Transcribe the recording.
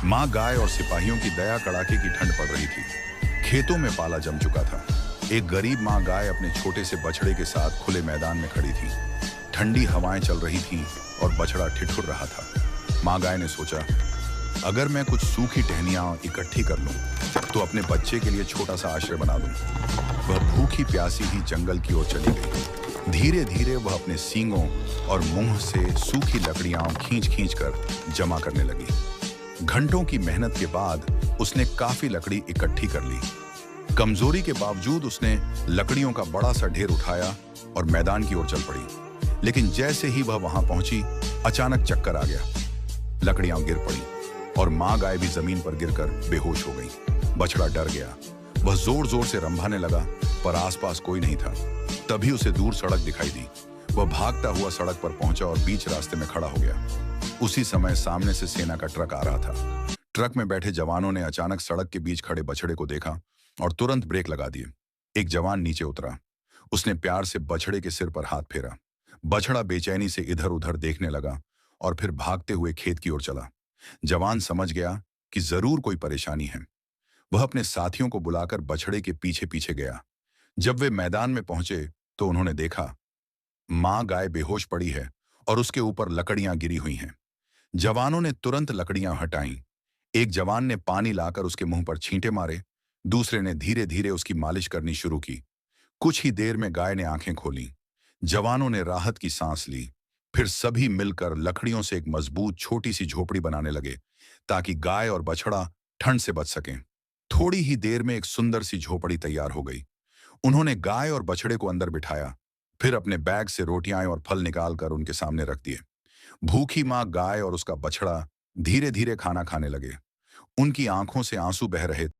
माँ गाय और सिपाहियों की दया कड़ाके की ठंड पड़ रही थी। खेतों में पाला जम चुका था। एक गरीब माँ गाय अपने छोटे से बछड़े के साथ खुले मैदान में खड़ी थी। ठंडी हवाएं चल रही थीं और बछड़ा ठिठुर रहा था। माँ गाय ने सोचा, अगर मैं कुछ सूखी टहनियां इकट्ठी कर लूं, तो अपने बच्चे के लिए छोटा सा आश्रय बना दूं। वह भूखी प्यासी ही जंगल की ओर चली गई। धीरे धीरे वह अपने सींगों और मुंह से सूखी लकड़ियां खींच खींच कर जमा करने लगी। घंटों की मेहनत के बाद उसने काफी लकड़ी इकट्ठी कर ली। कमजोरी के बावजूद उसने लकड़ियों का बड़ा सा ढेर उठाया और मैदान की ओर चल पड़ी। लेकिन जैसे ही वह वहां पहुंची, अचानक चक्कर आ गया। लकड़ियां गिर पड़ी और माँ गाय भी जमीन पर गिरकर बेहोश हो गई। बछड़ा डर गया। वह जोर जोर से रंभाने लगा, पर आसपास कोई नहीं था। तभी उसे दूर सड़क दिखाई दी। वह भागता हुआ सड़क पर पहुंचा और बीच रास्ते में खड़ा हो गया। उसी समय सामने से सेना का ट्रक आ रहा था। ट्रक में बैठे जवानों ने अचानक सड़क के बीच खड़े बछड़े को देखा और तुरंत ब्रेक लगा दिए। एक जवान नीचे उतरा। उसने प्यार से बछड़े के सिर पर हाथ फेरा। बछड़ा बेचैनी से इधर उधर देखने लगा और फिर भागते हुए खेत की ओर चला। जवान समझ गया कि जरूर कोई परेशानी है। वह अपने साथियों को बुलाकर बछड़े के पीछे पीछे गया। जब वे मैदान में पहुंचे तो उन्होंने देखा, मां गाय बेहोश पड़ी है और उसके ऊपर लकड़ियां गिरी हुई हैं। जवानों ने तुरंत लकड़ियां हटाईं। एक जवान ने पानी लाकर उसके मुंह पर छींटे मारे। दूसरे ने धीरे धीरे उसकी मालिश करनी शुरू की। कुछ ही देर में गाय ने आंखें खोलीं। जवानों ने राहत की सांस ली। फिर सभी मिलकर लकड़ियों से एक मजबूत छोटी सी झोपड़ी बनाने लगे, ताकि गाय और बछड़ा ठंड से बच सकें। थोड़ी ही देर में एक सुंदर सी झोपड़ी तैयार हो गई। उन्होंने गाय और बछड़े को अंदर बिठाया। फिर अपने बैग से रोटियां और फल निकालकर उनके सामने रख दिए। भूखी माँ गाय और उसका बछड़ा धीरे धीरे खाना खाने लगे। उनकी आंखों से आंसू बह रहे थे।